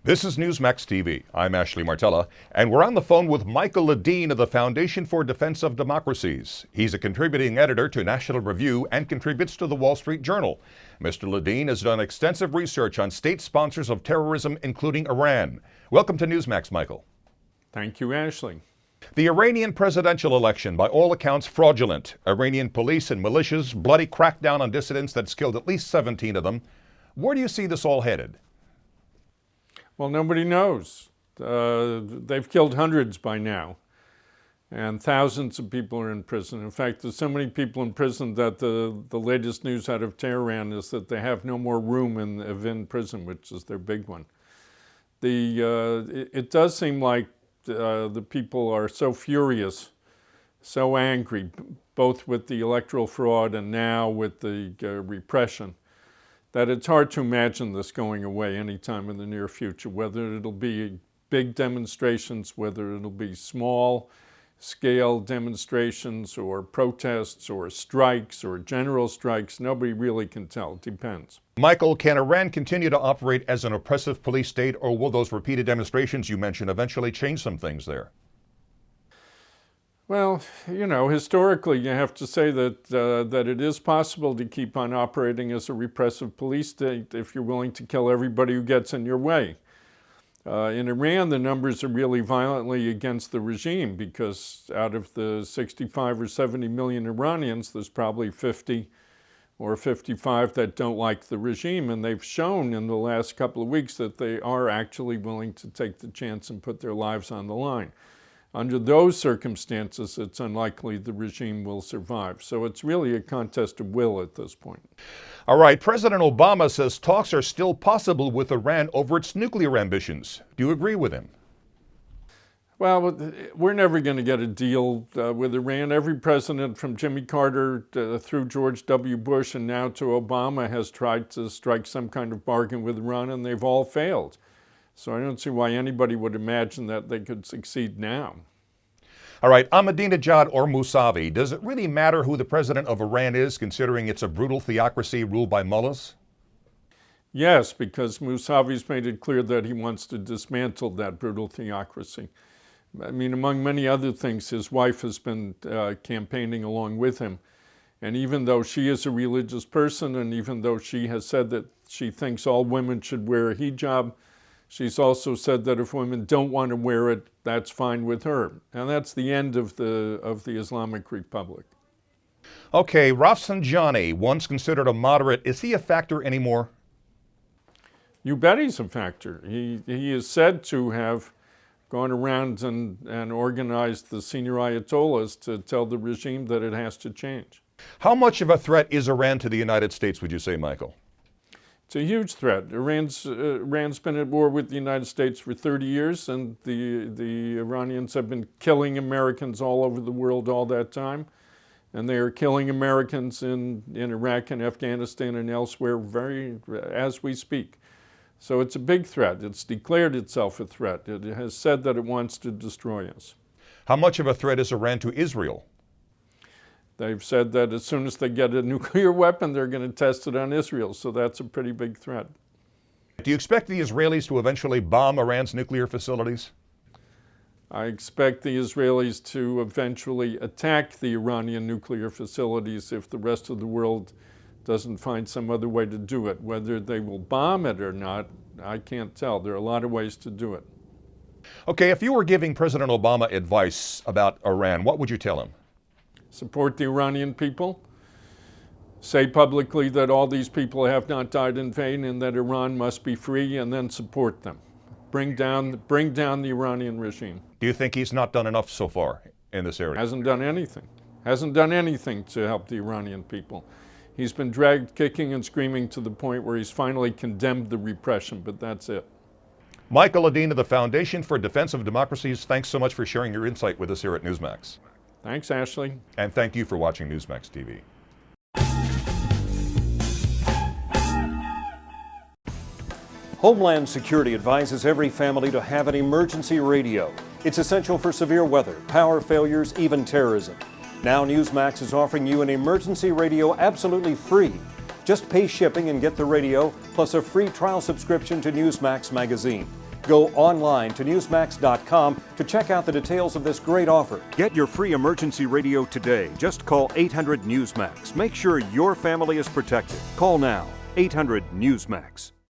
This is Newsmax TV. I'm Ashley Martella, and we're on the phone with Michael Ledeen of the Foundation for Defense of Democracies. He's a contributing editor to National Review and contributes to the Wall Street Journal. Mr. Ledeen has done extensive research on state sponsors of terrorism, including Iran. Welcome to Newsmax, Michael. Thank you, Ashley. The Iranian presidential election, by all accounts, fraudulent. Iranian police and militias, bloody crackdown on dissidents that's killed at least 17 of them. Where do you see this all headed? Well, nobody knows. They've killed hundreds by now, and thousands of people are in prison. In fact, there's so many people in prison that the latest news out of Tehran is that they have no more room in Evin prison, which is their big one. It does seem like the people are so furious, so angry, both with the electoral fraud and now with the repression, that it's hard to imagine this going away anytime in the near future, whether it'll be big demonstrations, whether it'll be small-scale demonstrations or protests or strikes or general strikes. Nobody really can tell. It depends. Michael, can Iran continue to operate as an oppressive police state, or will those repeated demonstrations you mentioned eventually change some things there? Well, you know, historically, you have to say that it is possible to keep on operating as a repressive police state if you're willing to kill everybody who gets in your way. In Iran, the numbers are really violently against the regime because out of the 65 or 70 million Iranians, there's probably 50 or 55 that don't like the regime, and they've shown in the last couple of weeks that they are actually willing to take the chance and put their lives on the line. Under those circumstances, it's unlikely the regime will survive. So it's really a contest of will at this point. All right, President Obama says talks are still possible with Iran over its nuclear ambitions. Do you agree with him? Well, we're never going to get a deal with Iran. Every president from Jimmy Carter through George W. Bush and now to Obama has tried to strike some kind of bargain with Iran, and they've all failed. So I don't see why anybody would imagine that they could succeed now. All right, Ahmadinejad or Moussavi, does it really matter who the president of Iran is, considering it's a brutal theocracy ruled by mullahs? Yes, because Moussavi's made it clear that he wants to dismantle that brutal theocracy. I mean, among many other things, his wife has been campaigning along with him. And even though she is a religious person, and even though she has said that she thinks all women should wear a hijab, she's also said that if women don't want to wear it, that's fine with her. And that's the end of the Islamic Republic. Okay, Rafsanjani, once considered a moderate, is he a factor anymore? You bet he's a factor. He is said to have gone around and organized the senior ayatollahs to tell the regime that it has to change. How much of a threat is Iran to the United States, would you say, Michael? It's a huge threat. Iran's been at war with the United States for 30 years, and the Iranians have been killing Americans all over the world all that time. And they are killing Americans in Iraq and Afghanistan and elsewhere as we speak. So it's a big threat. It's declared itself a threat. It has said that it wants to destroy us. How much of a threat is Iran to Israel? They've said that as soon as they get a nuclear weapon, they're going to test it on Israel. So that's a pretty big threat. Do you expect the Israelis to eventually bomb Iran's nuclear facilities? I expect the Israelis to eventually attack the Iranian nuclear facilities if the rest of the world doesn't find some other way to do it. Whether they will bomb it or not, I can't tell. There are a lot of ways to do it. Okay, if you were giving President Obama advice about Iran, what would you tell him? Support the Iranian people. Say publicly that all these people have not died in vain and that Iran must be free, and then support them. Bring down the Iranian regime. Do you think he's not done enough so far in this area? Hasn't done anything. Hasn't done anything to help the Iranian people. He's been dragged kicking and screaming to the point where he's finally condemned the repression, but that's it. Michael Ledeen of the Foundation for Defense of Democracies, thanks so much for sharing your insight with us here at Newsmax. Thanks, Ashley. And thank you for watching Newsmax TV. Homeland Security advises every family to have an emergency radio. It's essential for severe weather, power failures, even terrorism. Now Newsmax is offering you an emergency radio absolutely free. Just pay shipping and get the radio, plus a free trial subscription to Newsmax magazine. Go online to Newsmax.com to check out the details of this great offer. Get your free emergency radio today. Just call 800 Newsmax. Make sure your family is protected. Call now, 800 Newsmax.